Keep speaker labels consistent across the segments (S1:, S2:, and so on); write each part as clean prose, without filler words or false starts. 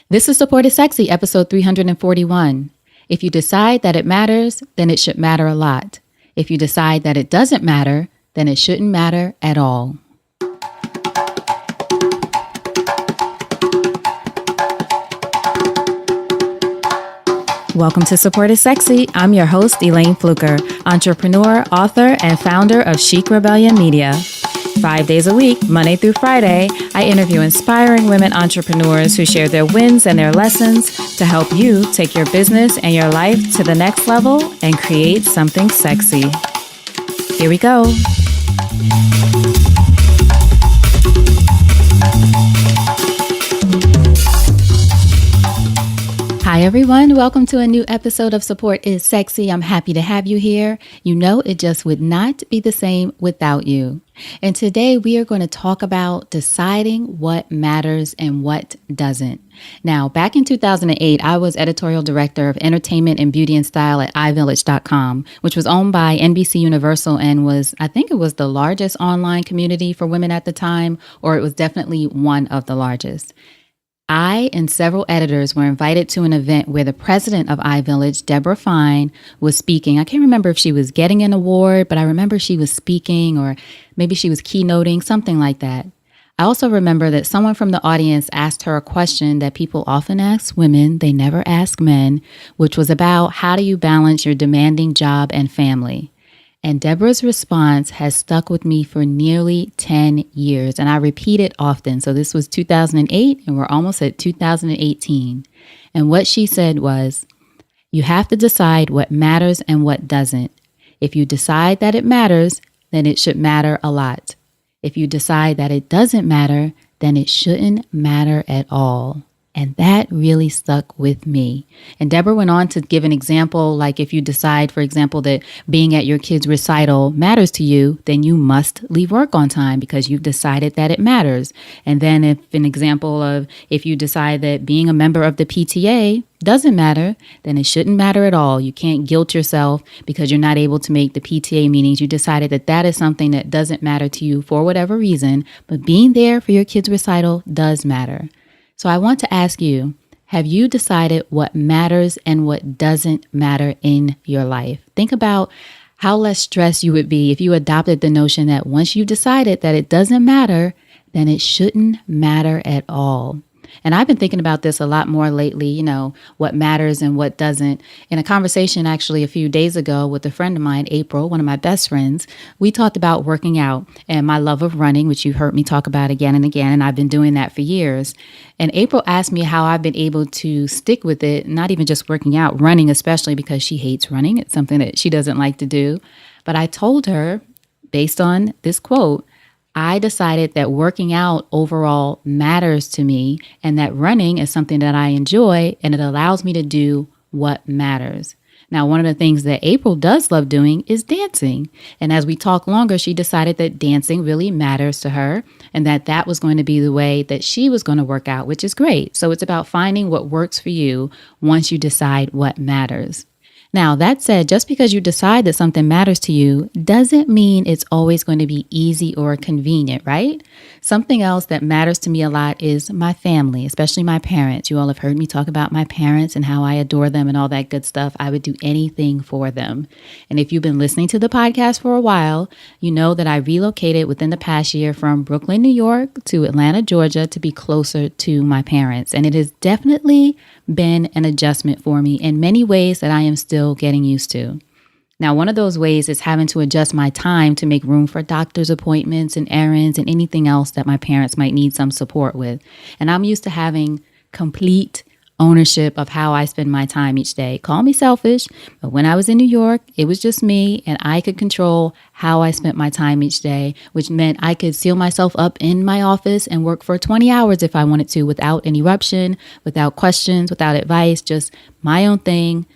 S1: This is Support is Sexy, episode 341. If you decide that it matters, then it should matter a lot. If you decide that it doesn't matter, then it shouldn't matter at all. Welcome to Support is Sexy. I'm your host, Elayne Fluker, entrepreneur, author, and founder of Chic Rebellion Media. 5 days a week, Monday through Friday, I interview inspiring women entrepreneurs who share their wins and their lessons to help you take your business and your life to the next level and create something sexy. Here we go. Hi, everyone. Welcome to a new episode of Support is Sexy. I'm happy to have you here. You know, it just would not be the same without you. And today we are going to talk about deciding what matters and what doesn't. Now, back in 2008, I was editorial director of entertainment and beauty and style at iVillage.com, which was owned by NBC Universal and I think it was the largest online community for women at the time, or it was definitely one of the largest. I and several editors were invited to an event where the president of iVillage, Deborah Fine, was speaking. I can't remember if she was getting an award, but I remember she was speaking, or maybe she was keynoting, something like that. I also remember that someone from the audience asked her a question that people often ask women, they never ask men, which was about how do you balance your demanding job and family? And Deborah's response has stuck with me for nearly 10 years, and I repeat it often. So this was 2008, and we're almost at 2018. And what she said was, you have to decide what matters and what doesn't. If you decide that it matters, then it should matter a lot. If you decide that it doesn't matter, then it shouldn't matter at all. And that really stuck with me. And Deborah went on to give an example, like if you decide, for example, that being at your kid's recital matters to you, then you must leave work on time because you've decided that it matters. And then if you decide that being a member of the PTA doesn't matter, then it shouldn't matter at all. You can't guilt yourself because you're not able to make the PTA meetings. You decided that that is something that doesn't matter to you for whatever reason, but being there for your kid's recital does matter. So I want to ask you, have you decided what matters and what doesn't matter in your life? Think about how less stressed you would be if you adopted the notion that once you've decided that it doesn't matter, then it shouldn't matter at all. And I've been thinking about this a lot more lately, what matters and what doesn't. In a conversation actually a few days ago with a friend of mine, April, one of my best friends, we talked about working out and my love of running, which you've heard me talk about again and again, and I've been doing that for years. And April asked me how I've been able to stick with it, not even just working out, running especially because she hates running. It's something that she doesn't like to do. But I told her, based on this quote, I decided that working out overall matters to me and that running is something that I enjoy and it allows me to do what matters. Now, one of the things that April does love doing is dancing. And as we talk longer, she decided that dancing really matters to her and that was going to be the way that she was going to work out, which is great. So it's about finding what works for you once you decide what matters. Now, that said, just because you decide that something matters to you doesn't mean it's always going to be easy or convenient, right? Something else that matters to me a lot is my family, especially my parents. You all have heard me talk about my parents and how I adore them and all that good stuff. I would do anything for them. And if you've been listening to the podcast for a while, you know that I relocated within the past year from Brooklyn, New York to Atlanta, Georgia to be closer to my parents. And it has definitely been an adjustment for me in many ways that I am still getting used to. Now, one of those ways is having to adjust my time to make room for doctor's appointments and errands and anything else that my parents might need some support with. And I'm used to having complete ownership of how I spend my time each day. Call me selfish, but when I was in New York, it was just me and I could control how I spent my time each day, which meant I could seal myself up in my office and work for 20 hours if I wanted to without interruption, without questions, without advice, just my own thing,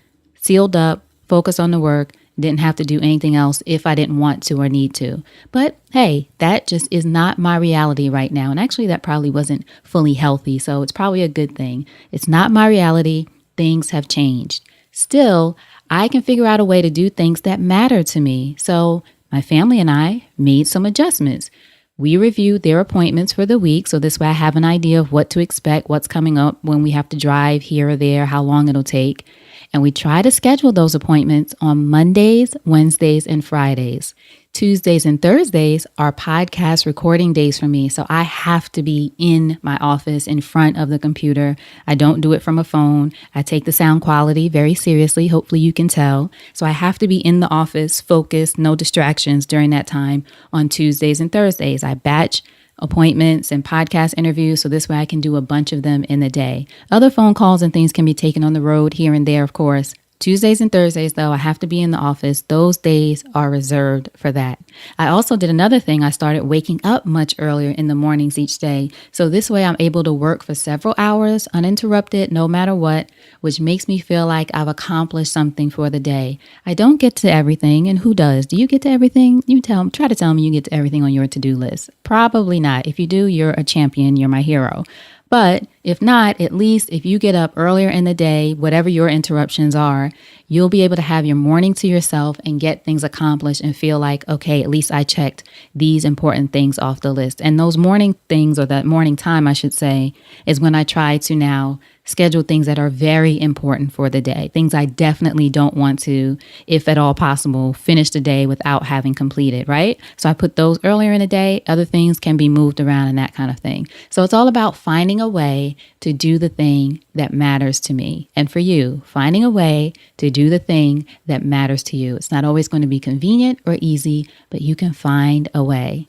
S1: sealed up, focus on the work, didn't have to do anything else if I didn't want to or need to. But hey, that just is not my reality right now. And actually, that probably wasn't fully healthy. So it's probably a good thing. It's not my reality. Things have changed. Still, I can figure out a way to do things that matter to me. So my family and I made some adjustments. We review their appointments for the week. So this way I have an idea of what to expect, what's coming up when we have to drive here or there, how long it'll take. And we try to schedule those appointments on Mondays, Wednesdays, and Fridays. Tuesdays and Thursdays are podcast recording days for me. So I have to be in my office in front of the computer. I don't do it from a phone. I take the sound quality very seriously. Hopefully you can tell. So I have to be in the office, focused, no distractions during that time on Tuesdays and Thursdays. I batch appointments and podcast interviews. So this way I can do a bunch of them in the day. Other phone calls and things can be taken on the road here and there, of course. Tuesdays and Thursdays, though, I have to be in the office. Those days are reserved for that. I also did another thing. I started waking up much earlier in the mornings each day. So this way I'm able to work for several hours uninterrupted, no matter what, which makes me feel like I've accomplished something for the day. I don't get to everything. And who does? Do you get to everything? Try to tell me you get to everything on your to-do list. Probably not. If you do, you're a champion. You're my hero. But if not, at least if you get up earlier in the day, whatever your interruptions are, you'll be able to have your morning to yourself and get things accomplished and feel like, okay, at least I checked these important things off the list. And those morning things, or that morning time, I should say, is when I try to now schedule things that are very important for the day. Things I definitely don't want to, if at all possible, finish the day without having completed, right? So I put those earlier in the day. Other things can be moved around and that kind of thing. So it's all about finding a way to do the thing that matters to me. And for you, finding a way to do the thing that matters to you. It's not always going to be convenient or easy, but you can find a way.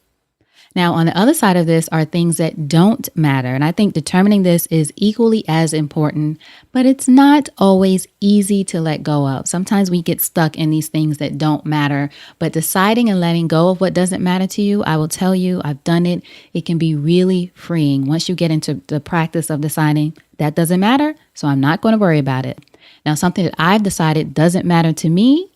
S1: Now, on the other side of this are things that don't matter. And I think determining this is equally as important, but it's not always easy to let go of. Sometimes we get stuck in these things that don't matter, but deciding and letting go of what doesn't matter to you, I will tell you, I've done it. It can be really freeing once you get into the practice of deciding that doesn't matter, so I'm not going to worry about it. Now, something that I've decided doesn't matter to me,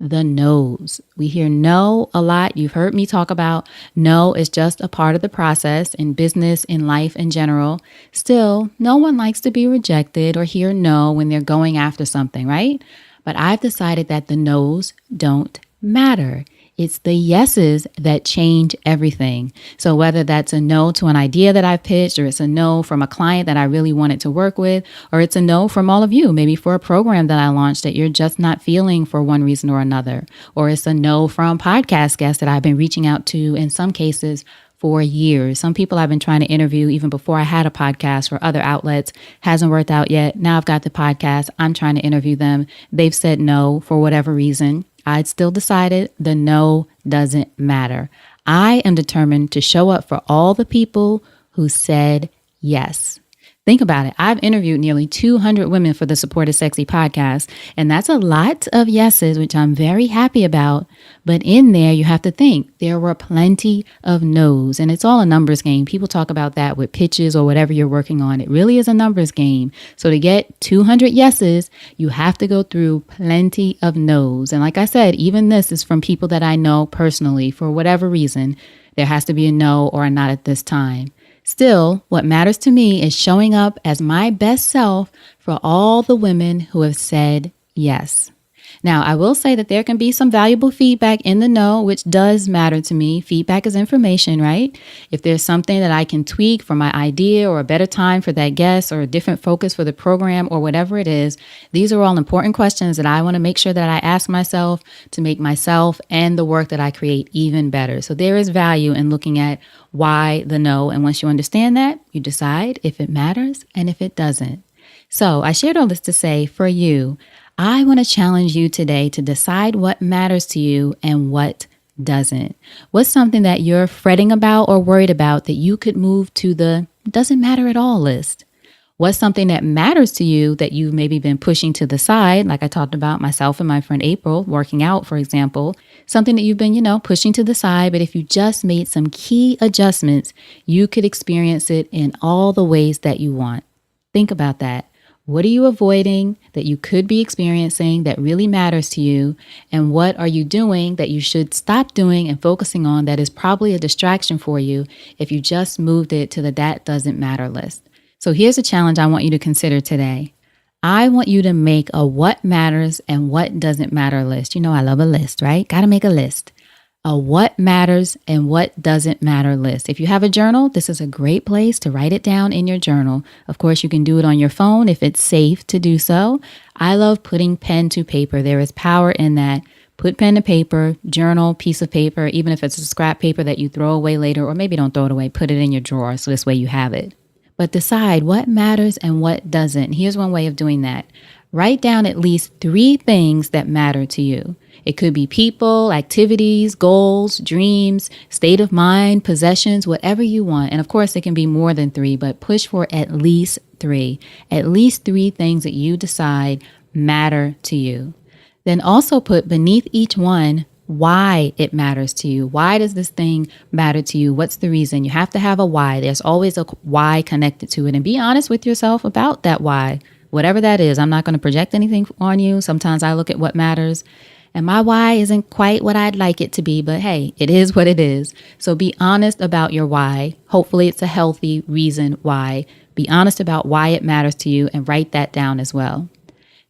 S1: the no's. We hear no a lot. You've heard me talk about no is just a part of the process in business, in life in general. Still, no one likes to be rejected or hear no when they're going after something, right? But I've decided that the no's don't matter. It's the yeses that change everything. So whether that's a no to an idea that I've pitched, or it's a no from a client that I really wanted to work with, or it's a no from all of you, maybe for a program that I launched that you're just not feeling for one reason or another, or it's a no from podcast guests that I've been reaching out to in some cases for years. Some people I've been trying to interview even before I had a podcast for other outlets. Hasn't worked out yet. Now I've got the podcast. I'm trying to interview them. They've said no for whatever reason. I'd still decided the no doesn't matter. I am determined to show up for all the people who said yes. Think about it. I've interviewed nearly 200 women for the Support is Sexy podcast, and that's a lot of yeses, which I'm very happy about. But in there, you have to think there were plenty of no's, and it's all a numbers game. People talk about that with pitches or whatever you're working on. It really is a numbers game. So to get 200 yeses, you have to go through plenty of no's. And like I said, even this is from people that I know personally. For whatever reason, there has to be a no or a not at this time. Still, what matters to me is showing up as my best self for all the women who have said yes. Now, I will say that there can be some valuable feedback in the no, which does matter to me. Feedback is information, right? If there's something that I can tweak for my idea or a better time for that guest or a different focus for the program or whatever it is, these are all important questions that I want to make sure that I ask myself to make myself and the work that I create even better. So there is value in looking at why the no. And once you understand that, you decide if it matters and if it doesn't. So I shared all this to say, for you, I want to challenge you today to decide what matters to you and what doesn't. What's something that you're fretting about or worried about that you could move to the doesn't matter at all list? What's something that matters to you that you've maybe been pushing to the side, like I talked about myself and my friend April, working out, for example, something that you've been, pushing to the side, but if you just made some key adjustments, you could experience it in all the ways that you want. Think about that. What are you avoiding that you could be experiencing that really matters to you? And what are you doing that you should stop doing and focusing on that is probably a distraction for you if you just moved it to the that doesn't matter list? So here's a challenge I want you to consider today. I want you to make a what matters and what doesn't matter list. I love a list, right? Got to make a list a what matters and what doesn't matter list. If you have a journal, this is a great place to write it down in your journal. Of course, you can do it on your phone if it's safe to do so. I love putting pen to paper. There is power in that. Put pen to paper, journal, piece of paper, even if it's a scrap paper that you throw away later, or maybe don't throw it away, put it in your drawer so this way you have it. But decide what matters and what doesn't. Here's one way of doing that. Write down at least 3 things that matter to you. It could be people, activities, goals, dreams, state of mind, possessions, whatever you want. And of course, it can be more than 3, but push for at least 3. At least 3 things that you decide matter to you. Then also put beneath each one why it matters to you. Why does this thing matter to you? What's the reason? You have to have a why. There's always a why connected to it. And be honest with yourself about that why. Whatever that is, I'm not going to project anything on you. Sometimes I look at what matters. And my why isn't quite what I'd like it to be, but hey, it is what it is. So be honest about your why. Hopefully it's a healthy reason why. Be honest about why it matters to you and write that down as well.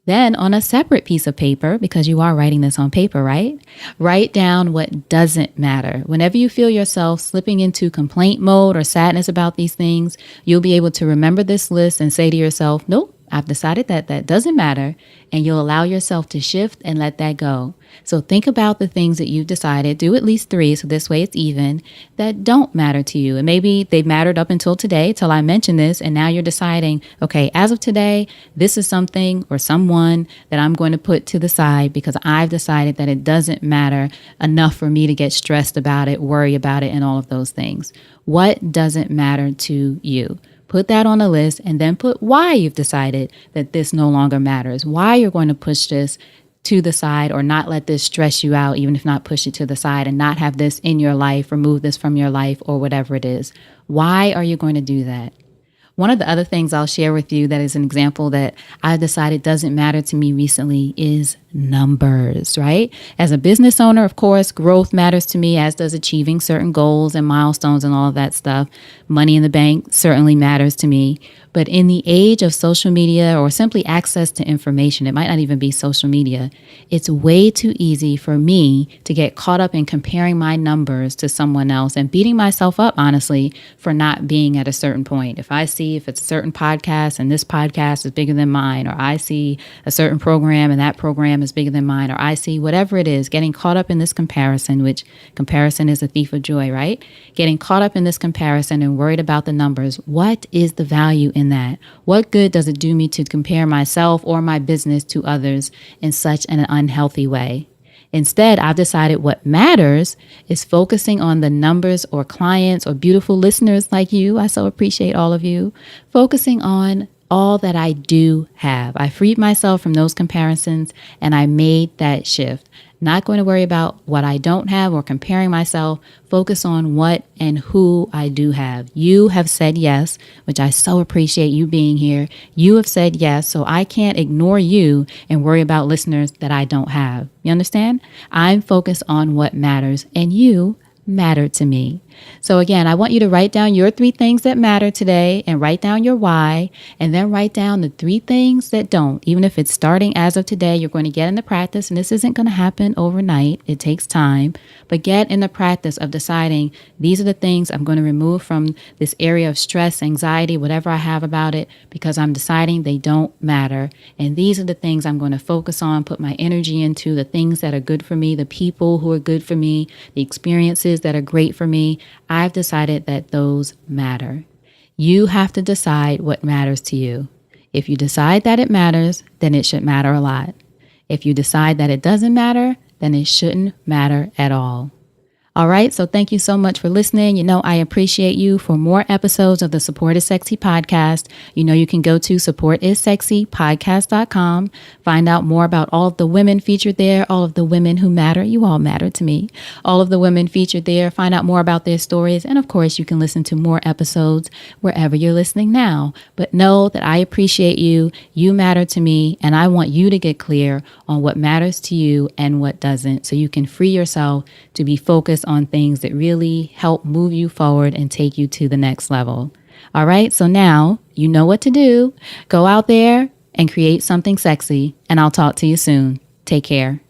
S1: Then on a separate piece of paper, because you are writing this on paper, right? Write down what doesn't matter. Whenever you feel yourself slipping into complaint mode or sadness about these things, you'll be able to remember this list and say to yourself, nope, I've decided that doesn't matter, and you'll allow yourself to shift and let that go. So think about the things that you've decided, do at least 3, so this way it's even, that don't matter to you. And maybe they mattered up until today, till I mentioned this, and now you're deciding, okay, as of today, this is something or someone that I'm going to put to the side because I've decided that it doesn't matter enough for me to get stressed about it, worry about it, and all of those things. What doesn't matter to you? Put that on a list and then put why you've decided that this no longer matters, why you're going to push this to the side or not let this stress you out, even if not push it to the side and not have this in your life, remove this from your life or whatever it is. Why are you going to do that? One of the other things I'll share with you that is an example that I decided doesn't matter to me recently is numbers, right? As a business owner, of course, growth matters to me, as does achieving certain goals and milestones and all of that stuff. Money in the bank certainly matters to me. But in the age of social media or simply access to information, it might not even be social media, it's way too easy for me to get caught up in comparing my numbers to someone else and beating myself up, honestly, for not being at a certain point. If I see if it's a certain podcast and this podcast is bigger than mine, or I see a certain program and that program is bigger than mine, or I see whatever it is, getting caught up in this comparison, which comparison is a thief of joy, right? Getting caught up in this comparison and worried about the numbers. What is the value in that? What good does it do me to compare myself or my business to others in such an unhealthy way? Instead, I've decided what matters is focusing on the numbers or clients or beautiful listeners like you. I so appreciate all of you. Focusing on all that I do have. I freed myself from those comparisons and I made that shift. Not going to worry about what I don't have or comparing myself. Focus on what and who I do have. You have said yes, which I so appreciate you being here. You have said yes, so I can't ignore you and worry about listeners that I don't have. You understand? I'm focused on what matters, and you matter to me. So again, I want you to write down your 3 things that matter today and write down your why, and then write down the 3 things that don't. Even if it's starting as of today, you're going to get in the practice, and this isn't going to happen overnight. It takes time, but get in the practice of deciding these are the things I'm going to remove from this area of stress, anxiety, whatever I have about it, because I'm deciding they don't matter. And these are the things I'm going to focus on, put my energy into, the things that are good for me, the people who are good for me, the experiences that are great for me. I've decided that those matter. You have to decide what matters to you. If you decide that it matters, then it should matter a lot. If you decide that it doesn't matter, then it shouldn't matter at all. All right, so thank you so much for listening. You know, I appreciate you. For more episodes of the Support is Sexy podcast, you know, you can go to supportissexypodcast.com, find out more about all of the women featured there, all of the women who matter. You all matter to me. All of the women featured there, find out more about their stories. And of course, you can listen to more episodes wherever you're listening now. But know that I appreciate you. You matter to me. And I want you to get clear on what matters to you and what doesn't, so you can free yourself to be focused on things that really help move you forward and take you to the next level. All right, so now you know what to do. Go out there and create something sexy, and I'll talk to you soon. Take care.